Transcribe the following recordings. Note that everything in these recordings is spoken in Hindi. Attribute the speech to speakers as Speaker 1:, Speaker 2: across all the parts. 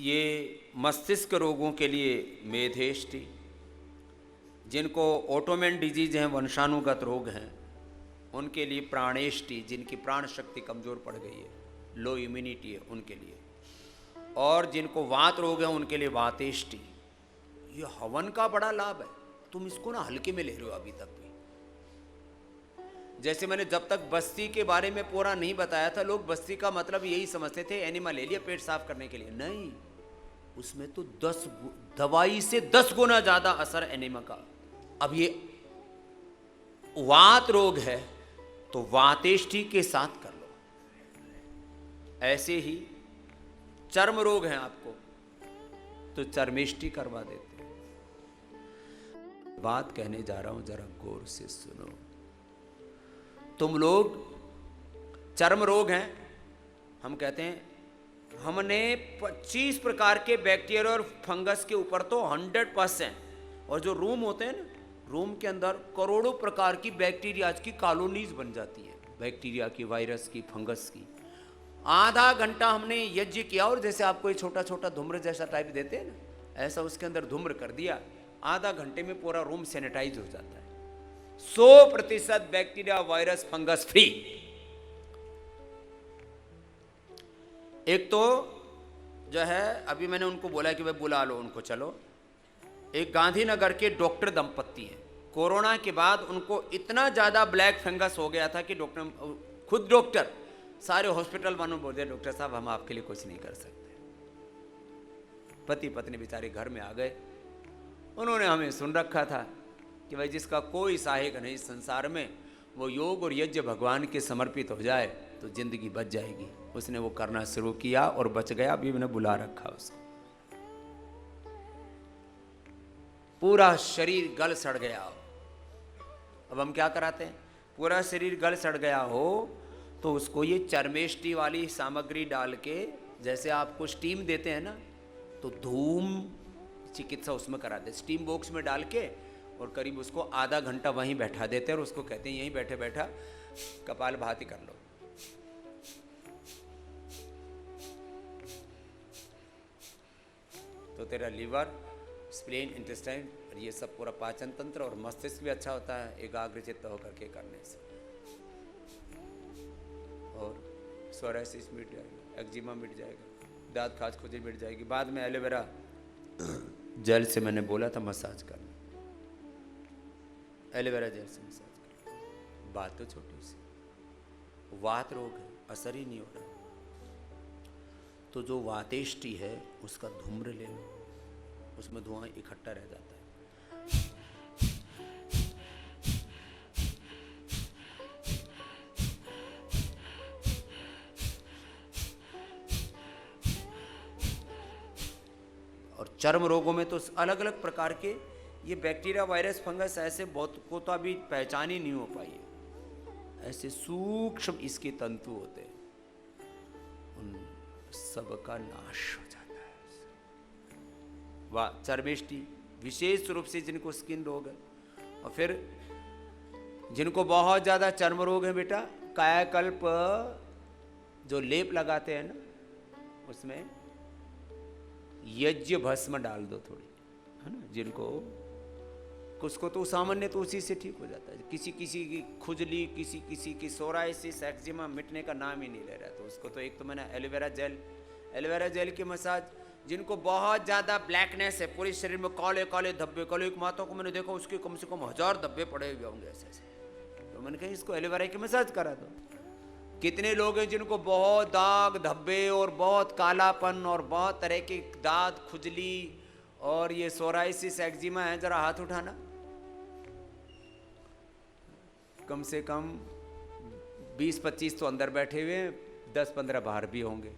Speaker 1: ये मस्तिष्क रोगों के लिए मेधेष्टि, जिनको ऑटोमेन डिजीज हैं, वंशानुगत रोग हैं, उनके लिए प्राणेष्टि, जिनकी प्राण शक्ति कमज़ोर पड़ गई है, लो इम्यूनिटी है उनके लिए, और जिनको वात रोग है उनके लिए वातेष्टि। ये हवन का बड़ा लाभ है, तुम इसको ना हल्के में ले रहे हो अभी तक भी। जैसे मैंने जब तक बस्ती के बारे में पूरा नहीं बताया था, लोग बस्ती का मतलब यही समझते थे एनिमल ले लिया पेट साफ करने के लिए। नहीं, उसमें तो 10 दवाई से 10 गुना ज्यादा असर एनिमा का। अब ये वात रोग है तो वातेष्टि के साथ कर लो। ऐसे ही चर्म रोग है आपको तो चर्मेष्टि करवा देते हैं। बात कहने जा रहा हूं, जरा गौर से सुनो। तुम लोग चर्म रोग हैं, हम कहते हैं हमने 25 प्रकार के बैक्टीरिया और फंगस के ऊपर तो 100%, और जो रूम होते हैं ना, रूम के अंदर करोड़ों प्रकार की बैक्टीरिया की कॉलोनीज बन जाती है, बैक्टीरिया की, वायरस की, फंगस की। आधा घंटा हमने यज्ञ किया और जैसे आपको ये छोटा छोटा धूम्र जैसा टाइप देते हैं ना, ऐसा उसके अंदर धूम्र कर दिया, आधा घंटे में पूरा रूम सैनिटाइज हो जाता है। 100% बैक्टीरिया, वायरस, फंगस फ्री। एक तो जो है, अभी मैंने उनको बोला कि भाई बुला लो उनको, चलो। एक गांधीनगर के डॉक्टर दंपत्ति हैं, कोरोना के बाद उनको इतना ज़्यादा ब्लैक फंगस हो गया था कि डॉक्टर, खुद डॉक्टर, सारे हॉस्पिटल वालों बोलते डॉक्टर साहब हम आपके लिए कुछ नहीं कर सकते। पति पत्नी बेचारे घर में आ गए। उन्होंने हमें सुन रखा था कि भाई जिसका कोई सहायक नहीं इस संसार में, वो योग और यज्ञ भगवान के समर्पित हो जाए तो जिंदगी बच जाएगी। उसने वो करना शुरू किया और बच गया। अभी मैंने बुला रखा उसको। पूरा शरीर गल सड़ गया। अब हम क्या कराते हैं, पूरा शरीर गल सड़ गया हो तो उसको ये चर्मेष्टि वाली सामग्री डाल के, जैसे आपको स्टीम देते हैं ना, तो धूम चिकित्सा उसमें कराते, स्टीम बॉक्स में डाल के, और करीब उसको आधा घंटा वहीं बैठा देते हैं और उसको कहते हैं यहीं बैठे बैठा कपाल भाती कर लो। तो तेरा लीवर, स्प्लीन, इंटेस्टाइन और ये सब पूरा पाचन तंत्र और मस्तिष्क भी अच्छा होता है एकाग्रचित्त होकर के करने से। और सोराइसिस मिट जाएगा, एक्जिमा मिट जाएगा, दांत खाज खुजली मिट जाएगी। बाद में एलोवेरा जेल से मैंने बोला था मसाज करना, एलोवेरा जेल से मसाज करना। बात तो छोटी सी, वात रोग है, असर ही नहीं हो रहा, तो जो वातेष्टि है उसका धूम्र ले लो, उसमें धुआं इकट्ठा रह जाता है। और चर्म रोगों में तो अलग अलग प्रकार के ये बैक्टीरिया, वायरस, फंगस ऐसे बहुत को तो अभी पहचान ही नहीं हो पाई है। ऐसे सूक्ष्म इसके तंतु होते हैं, उन सबका नाश हो जाता है। वाह, चर्मेष्टि विशेष रूप से जिनको स्किन रोग है, और फिर जिनको बहुत ज़्यादा चर्म रोग है बेटा, कायाकल्प जो लेप लगाते हैं ना, उसमें यज्ञ भस्म डाल दो थोड़ी, है ना। जिनको उसको तो सामान्य तो उसी से ठीक हो जाता है। किसी किसी की खुजली, किसी किसी की सोराइसिस, एक्जिमा मिटने का नाम ही नहीं ले रहा, तो उसको तो एक तो मैंने एलोवेरा जेल की मसाज। जिनको बहुत ज़्यादा ब्लैकनेस है, पूरे शरीर में काले काले धब्बे, कल एक माता को मैंने देखा उसके कम से कम 1000 धब्बे पड़े हुए होंगे ऐसे ऐसे, तो मैंने कहा इसको एलोवेरा की मसाज करा दो। कितने लोग हैं जिनको बहुत दाग धब्बे और बहुत कालापन और बहुत तरह के दांत खुजली और ये सोराइसिस, एक्जिमा है, जरा हाथ उठाना। कम से कम 20-25 तो अंदर बैठे हुए, 10-15 बाहर भी होंगे।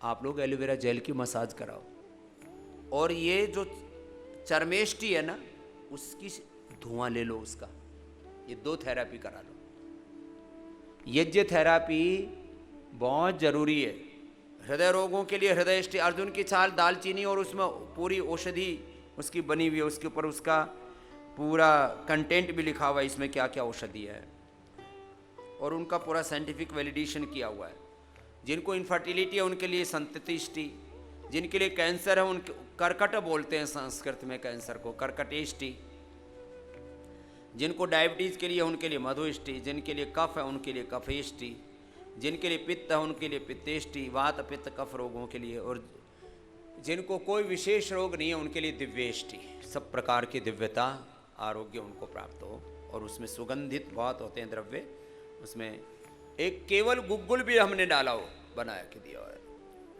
Speaker 1: आप लोग एलोवेरा जेल की मसाज कराओ। और ये जो चर्मेष्टि है ना, उसकी धुआं ले लो उसका, ये 2 थेरापी करा लो। यज्ञ थेरापी बहुत जरूरी है हृदय रोगों के लिए। हृदयष्टि, अर्जुन की छाल, दालचीनी और उसमें पूरी औषधि उसकी बनी हुई है, उसके ऊपर उसका पूरा कंटेंट भी लिखा हुआ है, इसमें क्या क्या औषधि है, और उनका पूरा साइंटिफिक वैलिडेशन किया हुआ है। जिनको इनफर्टिलिटी है उनके लिए संततिष्टि, जिनके लिए कैंसर है उनके कर्कट बोलते हैं संस्कृत में कैंसर को, कर्कटेष्टि। जिनको डायबिटीज़ के लिए उनके लिए मधुष्टि, जिनके लिए कफ है उनके लिए कफेष्टि, जिनके लिए पित्त है उनके लिए पित्तेष्टि, वात पित्त कफ रोगों के लिए, और जिनको कोई विशेष रोग नहीं है उनके लिए दिव्येष्टि। सब प्रकार की दिव्यता आरोग्य उनको प्राप्त हो। और उसमें सुगंधित बहुत होते हैं द्रव्य। उसमें एक केवल गुग्गुल भी हमने डाला हो, बनाया के दिया हुआ है।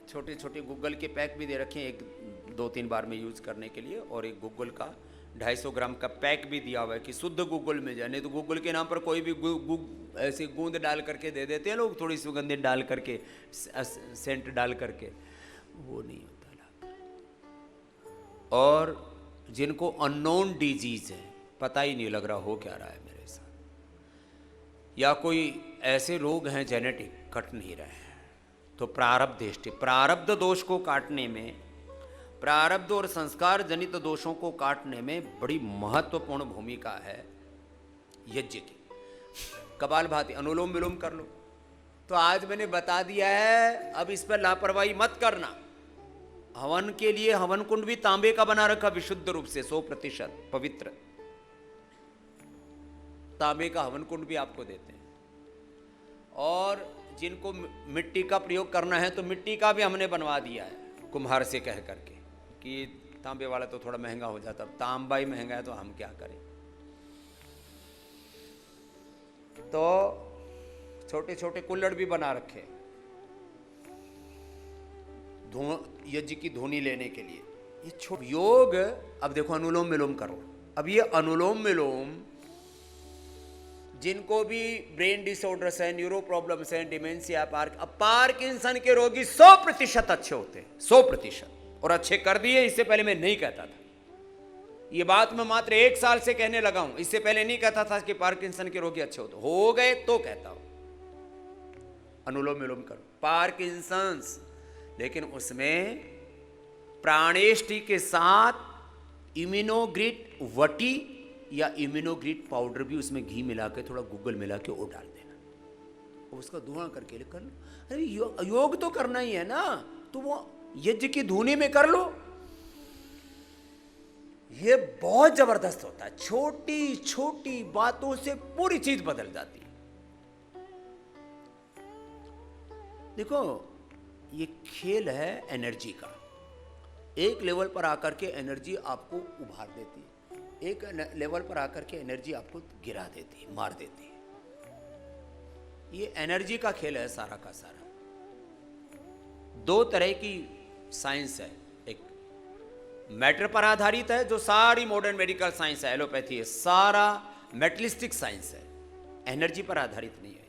Speaker 1: छोटे छोटे गुग्गल के पैक भी दे रखे हैं, एक 2-3 बार में यूज़ करने के लिए। और एक गुग्गल का 250 ग्राम का पैक भी दिया हुआ है कि शुद्ध गुग्गल मिल जाए। नहीं तो गुग्गल के नाम पर कोई भी ऐसी गूंद डाल करके दे देते हैं लोग, थोड़ी सुगंधित डाल करके, सेंट डाल करके, वो नहीं होता लाभ। और जिनको अननोन डिजीज है, पता ही नहीं लग रहा हो क्या रहा है मेरे साथ, या कोई ऐसे रोग हैं जेनेटिक कट नहीं रहे हैं, तो प्रारब्ध दोष को काटने में, प्रारब्ध और संस्कार जनित दोषों को काटने में बड़ी महत्वपूर्ण भूमिका है यज्ञ की। कपालभाति, अनुलोम विलोम कर लो। तो आज मैंने बता दिया है, अब इस पर लापरवाही मत करना। हवन के लिए हवन कुंड भी तांबे का बना रखा, विशुद्ध रूप से 100% पवित्र तांबे का हवन कुंड भी आपको देते हैं। और जिनको मिट्टी का प्रयोग करना है तो मिट्टी का भी हमने बनवा दिया है कुम्हार से कह करके, कि तांबे वाला तो थोड़ा महंगा हो जाता, तांबा ही महंगा है तो हम क्या करें। तो छोटे छोटे कुल्हड़ भी बना रखे यज्ञ की धुनी लेने के लिए। ये योग, अब देखो अनुलोम विलोम करो। अब ये अनुलोम विलोम जिनको भी ब्रेन डिसऑर्डर्स है, न्यूरो प्रॉब्लम्स हैं, डिमेंशिया, पार्किंसन के रोगी 100% अच्छे होते हैं, 100%। और अच्छे कर दिए। इससे पहले मैं नहीं कहता था, ये बात मैं मात्र 1 साल से कहने लगा हूं। इससे पहले नहीं कहता था कि पार्किंसन के रोगी अच्छे होते, हो गए तो कहता हूं अनुलोम विलोम करो पार्किंसंस। लेकिन उसमें प्राणेष्टि के साथ इम्यूनोग्रिट वटी या इम्यूनोग्रिट पाउडर भी उसमें घी मिला के, थोड़ा गूगल मिला के वो डाल देना, उसका धुआं करके कर लो। अरे योग तो करना ही है ना, तो वो यज्ञ की धुनी में कर लो। ये बहुत जबरदस्त होता है। छोटी छोटी बातों से पूरी चीज बदल जाती है। देखो ये खेल है एनर्जी का। एक लेवल पर आकर के एनर्जी आपको उभार देती है, एक लेवल पर आकर के एनर्जी आपको गिरा देती है, मार देती है। ये एनर्जी का खेल है सारा का सारा। 2 तरह की साइंस है, एक मैटर पर आधारित है जो सारी मॉडर्न मेडिकल साइंस है, एलोपैथी है, सारा मेटलिस्टिक साइंस है, एनर्जी पर आधारित नहीं है।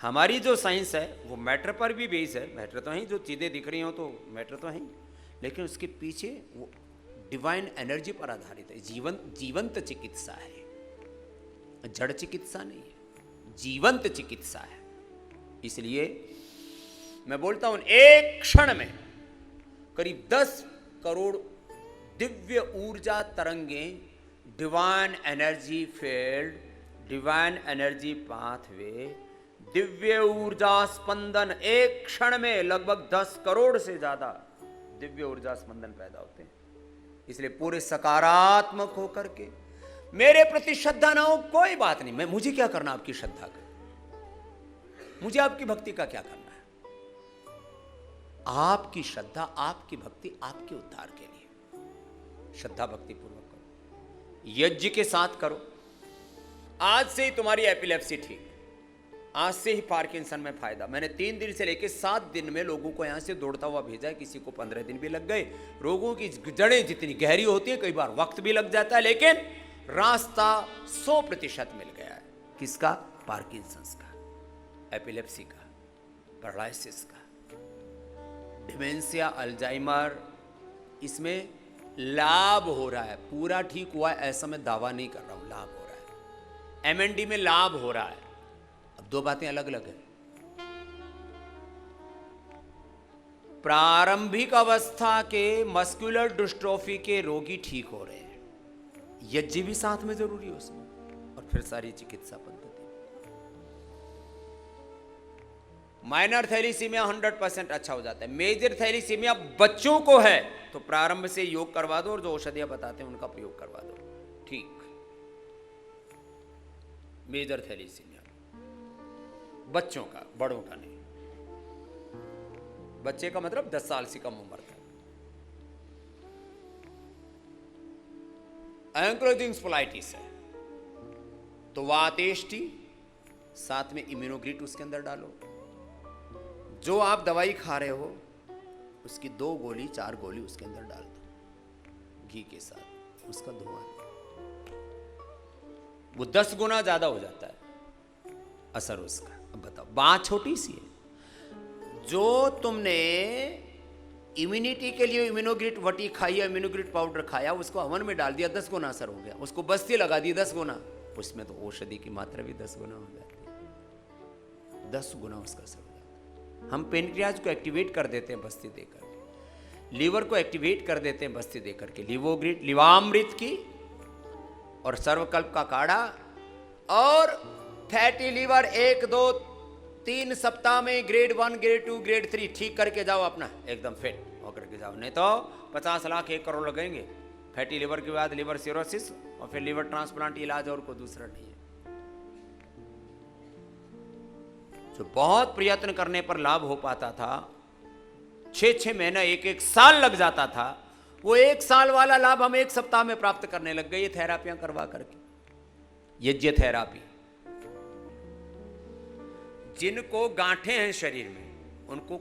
Speaker 1: हमारी जो साइंस है वो मैटर पर भी बेस है। मैटर तो है, जो चीज़ें दिख रही हो तो मैटर तो है, लेकिन उसके पीछे वो डिवाइन एनर्जी पर आधारित है। जीवंत चिकित्सा है, जड़ चिकित्सा नहीं है, जीवंत चिकित्सा है। इसलिए मैं बोलता हूं एक क्षण में करीब 10 करोड़ दिव्य ऊर्जा तरंगें, divine energy field, divine energy pathway, Divya ऊर्जा स्पंदन, एक क्षण में लगभग 10 करोड़ से ज्यादा दिव्य ऊर्जा स्पंदन पैदा होते हैं। इसलिए पूरे सकारात्मक होकर के मेरे प्रति श्रद्धा ना हो कोई बात नहीं, मुझे क्या करना आपकी श्रद्धा का, मुझे आपकी भक्ति का क्या करना है। आपकी श्रद्धा, आपकी भक्ति आपके उद्धार के लिए। श्रद्धा भक्ति पूर्वक करो, यज्ञ के साथ करो। आज से ही तुम्हारी एपिलेप्सी ठीक, आज से ही पार्किंसन में फायदा। मैंने 3 दिन से लेकर 7 दिन में लोगों को यहां से दौड़ता हुआ भेजा है, किसी को 15 दिन भी लग गए। रोगों की जड़ें जितनी गहरी होती है, कई बार वक्त भी लग जाता है, लेकिन रास्ता 100% मिल गया है। किसका? पार्किंसंस का, एपिलेप्सी का, पैरालिसिस का, डिमेंशिया, अल्जाइमर। इसमें लाभ हो रहा है, पूरा ठीक हुआ है ऐसा मैं दावा नहीं कर रहा हूं, लाभ हो रहा है। एमएनडी में लाभ हो रहा है। अब 2 बातें अलग अलग है। प्रारंभिक अवस्था के मस्कुलर डिस्ट्रोफी के रोगी ठीक हो रहे हैं, यज्ञ भी साथ में जरूरी है उसमें, और फिर सारी चिकित्सा पद्धति। माइनर थैलीसीमिया 100% अच्छा हो जाता है। मेजर थैलीसीमिया बच्चों को है तो प्रारंभ से योग करवा दो और जो औषधियां बताते हैं उनका प्रयोग करवा दो, ठीक। मेजर थैलीसीमिया बच्चों का, बड़ों का नहीं। बच्चे का मतलब 10 साल से कम उम्र का। एंक्लोजिंग स्पोलाइटिस है तो वातेष्टि साथ में इम्यूनोग्रिट उसके अंदर डालो। जो आप दवाई खा रहे हो उसकी 2 गोली 4 गोली उसके अंदर डाल दो घी के साथ, उसका धुआं वो 10 गुना ज्यादा हो जाता है असर उसका। अब बताओ, बात छोटी सी है। जो तुमने इम्यूनिटी के लिए इम्यूनोग्रिट वटी खाई या इम्यूनोग्रिट पाउडर खाया, उसको हवन में डाल दिया, 10 गुना असर हो गया। उसको बस्ती लगा दी 10 गुना, उसमें तो औषधि की मात्रा भी 10 गुना हो जाती है, 10 गुना उसका असर हो जाता है। हम पेनक्रियाज को एक्टिवेट कर देते हैं बस्ती देकर के, लीवर को एक्टिवेट कर देते हैं बस्ती देकर के, लिवोग्रिट, लिवामृत की और सर्वकल्प का काढ़ा और फैटी लीवर 1 2 3 सप्ताह में ग्रेड 1 ग्रेड 2 ग्रेड 3 ठीक करके जाओ, अपना एकदम फिट होकर के जाओ। नहीं तो 50 लाख 1 करोड़ लगेंगे फैटी लीवर के बाद लिवर सिरोसिस और फिर लिवर ट्रांसप्लांट, इलाज और कोई दूसरा नहीं है। जो बहुत प्रयत्न करने पर लाभ हो पाता था, 6-6 महीना 1-1 साल लग जाता था, वो 1 साल वाला लाभ हम 1 सप्ताह में प्राप्त करने लग गए ये थेरापियां करवा करके। यज्ञ थेरापी। जिनको गांठें हैं शरीर में उनको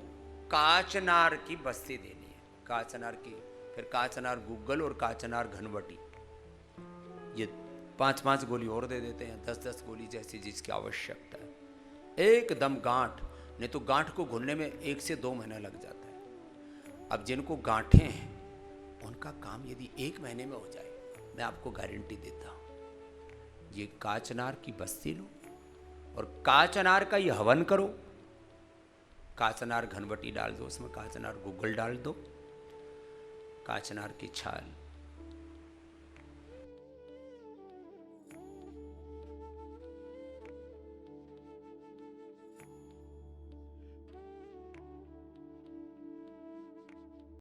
Speaker 1: काचनार की बस्ती देनी है, काचनार की, फिर काचनार गुग्गल और काचनार घनवटी, ये 5-5 गोली और दे देते हैं, 10-10 गोली जैसी जिसकी आवश्यकता है। एकदम गांठ, नहीं तो गांठ को घुलने में 1 से 2 महीना लग जाता है। अब जिनको गांठें हैं उनका काम यदि 1 महीने में हो जाए, मैं आपको गारंटी देता हूं। ये काचनार की बस्ती लो और काचनार का ये हवन करो। काचनार घनवटी डाल दो, उसमें काचनार गुग्गल डाल दो, काचनार की छाल